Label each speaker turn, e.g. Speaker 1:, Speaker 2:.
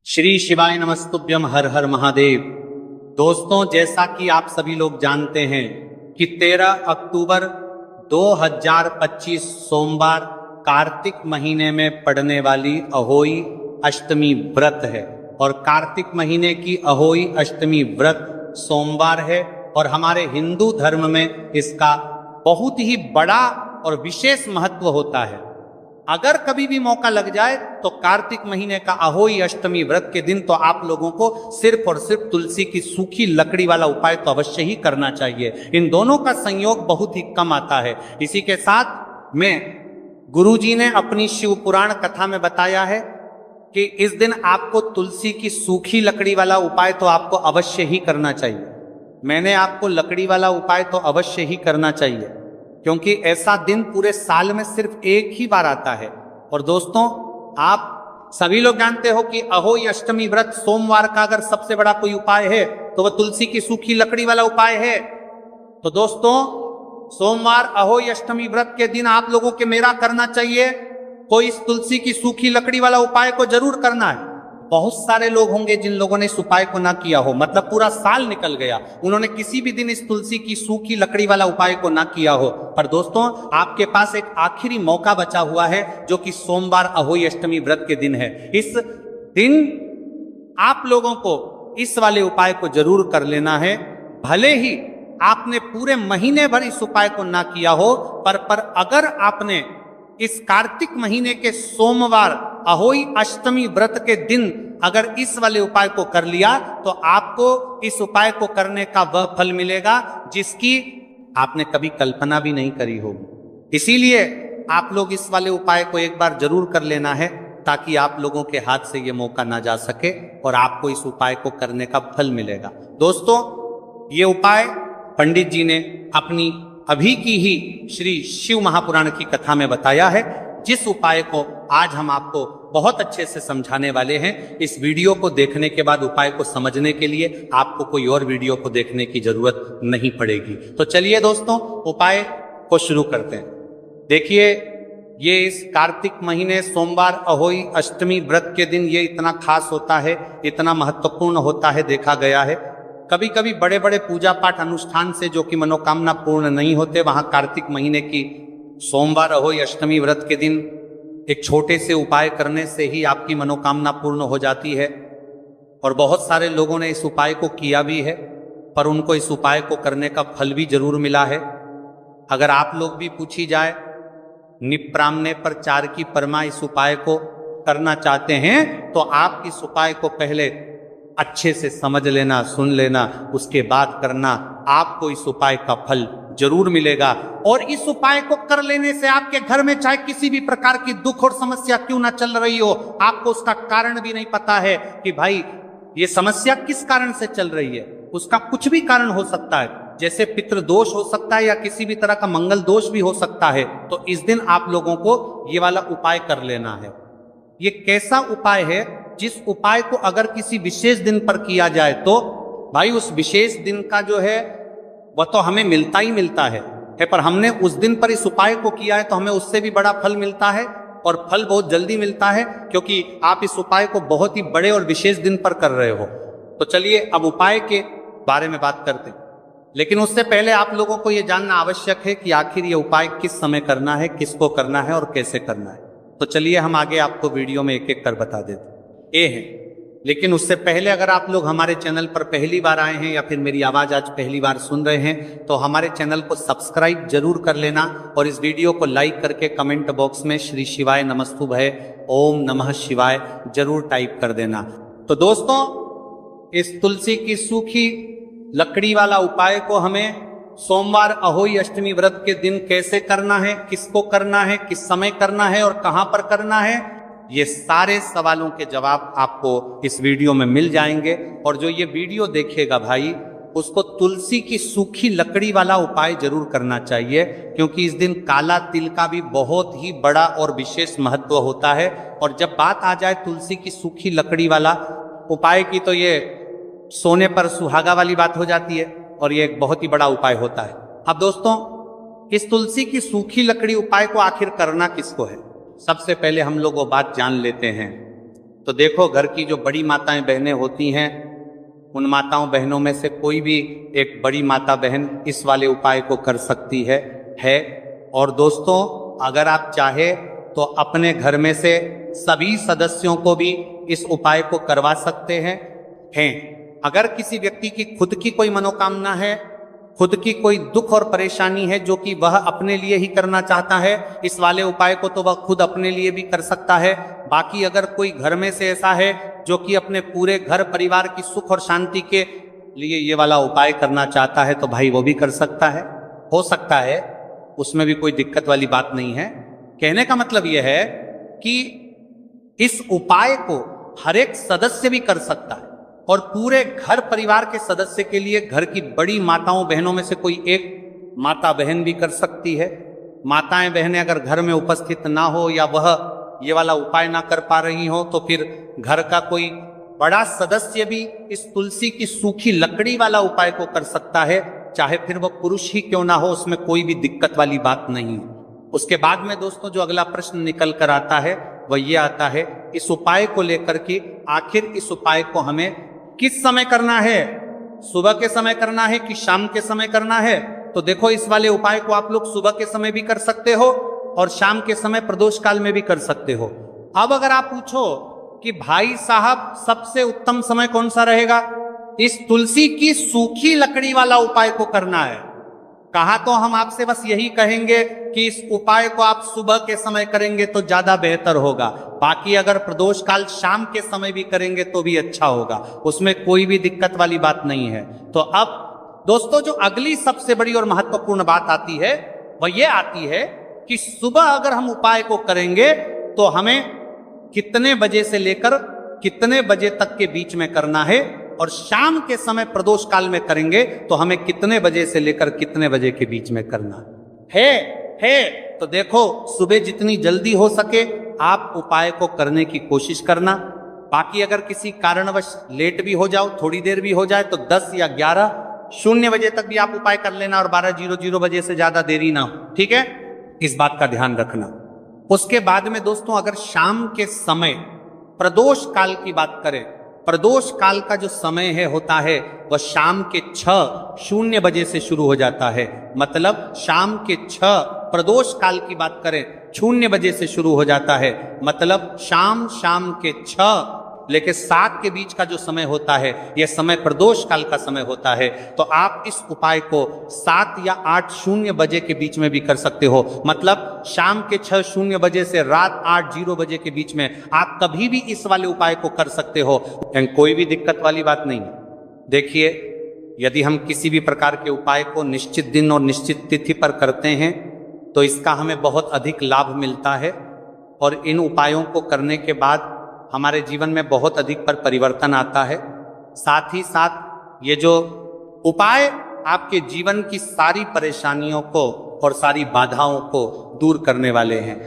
Speaker 1: श्री शिवाय नमस्तुभ्यम, हर हर महादेव। दोस्तों, जैसा कि आप सभी लोग जानते हैं कि 13 अक्टूबर 2025 सोमवार कार्तिक महीने में पड़ने वाली अहोई अष्टमी व्रत है और कार्तिक महीने की अहोई अष्टमी व्रत सोमवार है और हमारे हिंदू धर्म में इसका बहुत ही बड़ा और विशेष महत्व होता है। अगर कभी भी मौका लग जाए तो कार्तिक महीने का अहोई अष्टमी व्रत के दिन तो आप लोगों को सिर्फ और सिर्फ तुलसी की सूखी लकड़ी वाला उपाय तो अवश्य ही करना चाहिए। इन दोनों का संयोग बहुत ही कम आता है। इसी के साथ में गुरुजी ने अपनी शिव पुराण कथा में बताया है कि इस दिन आपको तुलसी की सूखी लकड़ी वाला उपाय तो आपको अवश्य ही करना चाहिए। मैंने आपको लकड़ी वाला उपाय तो अवश्य ही करना चाहिए क्योंकि ऐसा दिन पूरे साल में सिर्फ एक ही बार आता है। और दोस्तों, आप सभी लोग जानते हो कि अहोई अष्टमी व्रत सोमवार का अगर सबसे बड़ा कोई उपाय है तो वह तुलसी की सूखी लकड़ी वाला उपाय है। तो दोस्तों, सोमवार अहोई अष्टमी व्रत के दिन आप लोगों के मेरा करना चाहिए, कोई इस तुलसी की सूखी लकड़ी वाला उपाय को जरूर करना है। बहुत सारे लोग होंगे जिन लोगों ने इस उपाय को ना किया हो, मतलब पूरा साल निकल गया, उन्होंने किसी भी दिन इस तुलसी की सूखी लकड़ी वाला उपाय को ना किया हो। पर दोस्तों, आपके पास एक आखिरी मौका बचा हुआ है जो कि सोमवार अहोई अष्टमी व्रत के दिन है। इस दिन आप लोगों को इस वाले उपाय को जरूर कर लेना है। भले ही आपने पूरे महीने भर इस उपाय को ना किया हो, पर अगर आपने इस कार्तिक महीने के सोमवार अहोई अष्टमी व्रत के दिन अगर इस वाले उपाय को कर लिया तो आपको इस उपाय को करने का वह फल मिलेगा जिसकी आपने कभी कल्पना भी नहीं करी होगी। इसीलिए आप लोग इस वाले उपाय को एक बार जरूर कर लेना है ताकि आप लोगों के हाथ से ये मौका ना जा सके और आपको इस उपाय को करने का फल मिलेगा। दोस्तों, ये उपाय पंडित जी ने अपनी अभी की ही श्री शिव महापुराण की कथा में बताया है, जिस उपाय को आज हम आपको बहुत अच्छे से समझाने वाले हैं। इस वीडियो को देखने के बाद उपाय को समझने के लिए आपको कोई और वीडियो को देखने की जरूरत नहीं पड़ेगी। तो चलिए दोस्तों, उपाय को शुरू करते हैं। देखिए, ये इस कार्तिक महीने सोमवार अहोई अष्टमी व्रत के दिन ये इतना खास होता है, इतना महत्वपूर्ण होता है, देखा गया है। कभी कभी बड़े बड़े पूजा पाठ अनुष्ठान से जो कि मनोकामना पूर्ण नहीं होते, वहां कार्तिक महीने की सोमवार अहोई अष्टमी व्रत के दिन एक छोटे से उपाय करने से ही आपकी मनोकामना पूर्ण हो जाती है। और बहुत सारे लोगों ने इस उपाय को किया भी है, पर उनको इस उपाय को करने का फल भी जरूर मिला है। अगर आप लोग भी पूछी जाए, निप्रामने पर चार की परमा इस उपाय को करना चाहते हैं तो आप इस उपाय को पहले अच्छे से समझ लेना, सुन लेना, उसके बाद करना। आपको इस उपाय का फल जरूर मिलेगा। और इस उपाय को कर लेने से आपके घर में चाहे किसी भी प्रकार की दुख और समस्या क्यों ना चल रही हो, आपको उसका कारण भी नहीं पता है कि भाई ये समस्या किस कारण से चल रही है। उसका कुछ भी कारण हो सकता है, जैसे पितृदोष हो सकता है या किसी भी तरह का मंगल दोष भी हो सकता है। तो इस दिन आप लोगों को ये वाला उपाय कर लेना है। ये कैसा उपाय है जिस उपाय को अगर किसी विशेष दिन पर किया जाए तो भाई उस विशेष दिन का जो है वह तो हमें मिलता ही मिलता है, पर हमने उस दिन पर इस उपाय को किया है तो हमें उससे भी बड़ा फल मिलता है और फल बहुत जल्दी मिलता है, क्योंकि आप इस उपाय को बहुत ही बड़े और विशेष दिन पर कर रहे हो। तो चलिए अब उपाय के बारे में बात करते हैं, लेकिन उससे पहले आप लोगों को यह जानना आवश्यक है कि आखिर ये उपाय किस समय करना है, किसको करना है और कैसे करना है। तो चलिए हम आगे आपको वीडियो में एक एक कर बता देते हैं। लेकिन उससे पहले अगर आप लोग हमारे चैनल पर पहली बार आए हैं या फिर मेरी आवाज आज पहली बार सुन रहे हैं तो हमारे चैनल को सब्सक्राइब जरूर कर लेना और इस वीडियो को लाइक करके कमेंट बॉक्स में श्री शिवाय नमस्तुभ्य ओम नमः शिवाय जरूर टाइप कर देना। तो दोस्तों, इस तुलसी की सूखी लकड़ी वाला उपाय को हमें सोमवार अहोई अष्टमी व्रत के दिन कैसे करना है, किसको करना है, किस समय करना है और कहां पर करना है, ये सारे सवालों के जवाब आपको इस वीडियो में मिल जाएंगे। और जो ये वीडियो देखेगा भाई, उसको तुलसी की सूखी लकड़ी वाला उपाय जरूर करना चाहिए, क्योंकि इस दिन काला तिल का भी बहुत ही बड़ा और विशेष महत्व होता है। और जब बात आ जाए तुलसी की सूखी लकड़ी वाला उपाय की तो ये सोने पर सुहागा वाली बात हो जाती है और ये एक बहुत ही बड़ा उपाय होता है। अब दोस्तों, इस तुलसी की सूखी लकड़ी उपाय को आखिर करना किसको है, सबसे पहले हम लोग वो बात जान लेते हैं तो देखो, घर की जो बड़ी माताएं बहनें होती हैं, उन माताओं बहनों में से कोई भी एक बड़ी माता बहन इस वाले उपाय को कर सकती है। और दोस्तों, अगर आप चाहे तो अपने घर में से सभी सदस्यों को भी इस उपाय को करवा सकते हैं। अगर किसी व्यक्ति की खुद की कोई मनोकामना है, खुद की कोई दुख और परेशानी है जो कि वह अपने लिए ही करना चाहता है, इस वाले उपाय को तो वह खुद अपने लिए भी कर सकता है। बाकी अगर कोई घर में से ऐसा है जो कि अपने पूरे घर परिवार की सुख और शांति के लिए ये वाला उपाय करना चाहता है, तो भाई वो भी कर सकता है, हो सकता है, उसमें भी कोई दिक्कत वाली बात नहीं है। कहने का मतलब यह है कि इस उपाय को हर एक सदस्य भी कर सकता है और पूरे घर परिवार के सदस्य के लिए घर की बड़ी माताओं बहनों में से कोई एक माता बहन भी कर सकती है। माताएं बहनें अगर घर में उपस्थित ना हो या वह ये वाला उपाय ना कर पा रही हो, तो फिर घर का कोई बड़ा सदस्य भी इस तुलसी की सूखी लकड़ी वाला उपाय को कर सकता है, चाहे फिर वह पुरुष ही क्यों ना हो, उसमें कोई भी दिक्कत वाली बात नहीं। उसके बाद में दोस्तों जो अगला प्रश्न निकल कर आता है वह ये आता है इस उपाय को लेकर कि आखिर इस उपाय को हमें किस समय करना है, सुबह के समय करना है कि शाम के समय करना है। तो देखो, इस वाले उपाय को आप लोग सुबह के समय भी कर सकते हो और शाम के समय प्रदोष काल में भी कर सकते हो। अब अगर आप पूछो कि भाई साहब सबसे उत्तम समय कौन सा रहेगा, इस तुलसी की सूखी लकड़ी वाला उपाय को करना है, कहा तो हम आपसे बस यही कहेंगे कि इस उपाय को आप सुबह के समय करेंगे तो ज्यादा बेहतर होगा। बाकी अगर प्रदोष काल शाम के समय भी करेंगे तो भी अच्छा होगा, उसमें कोई भी दिक्कत वाली बात नहीं है। तो अब दोस्तों जो अगली सबसे बड़ी और महत्वपूर्ण बात आती है वह यह आती है कि सुबह अगर हम उपाय को करेंगे तो हमें कितने बजे से लेकर कितने बजे तक के बीच में करना है, और शाम के समय प्रदोष काल में करेंगे तो हमें कितने बजे से लेकर कितने बजे के बीच में करना है। तो देखो, सुबह जितनी जल्दी हो सके आप उपाय को करने की कोशिश करना। बाकी अगर किसी कारणवश लेट भी हो जाओ, थोड़ी देर भी हो जाए, तो 10 या 11:00 बजे तक भी आप उपाय कर लेना और 12:00 बजे से ज्यादा देरी ना हो, ठीक है, इस बात का ध्यान रखना। उसके बाद में दोस्तों अगर शाम के समय प्रदोष काल की बात करें, प्रदोष काल का जो समय होता है वह शाम के 6:00 बजे से शुरू हो जाता है। मतलब शाम के 6 प्रदोष काल की बात करें 0 बजे से शुरू हो जाता है। मतलब शाम के 6 लेके 7 के बीच का जो समय होता है यह समय प्रदोष काल का समय होता है। तो आप इस उपाय को 7 या 8:00 बजे के बीच में भी कर सकते हो। मतलब शाम के 6:00 बजे से रात 8:00 बजे के बीच में आप कभी भी इस वाले उपाय को कर सकते हो, कोई भी दिक्कत वाली बात नहीं। देखिए, यदि हम किसी भी प्रकार के उपाय को निश्चित दिन और निश्चित तिथि पर करते हैं तो इसका हमें बहुत अधिक लाभ मिलता है और इन उपायों को करने के बाद हमारे जीवन में बहुत अधिक परिवर्तन आता है। साथ ही साथ ये जो उपाय आपके जीवन की सारी परेशानियों को और सारी बाधाओं को दूर करने वाले हैं।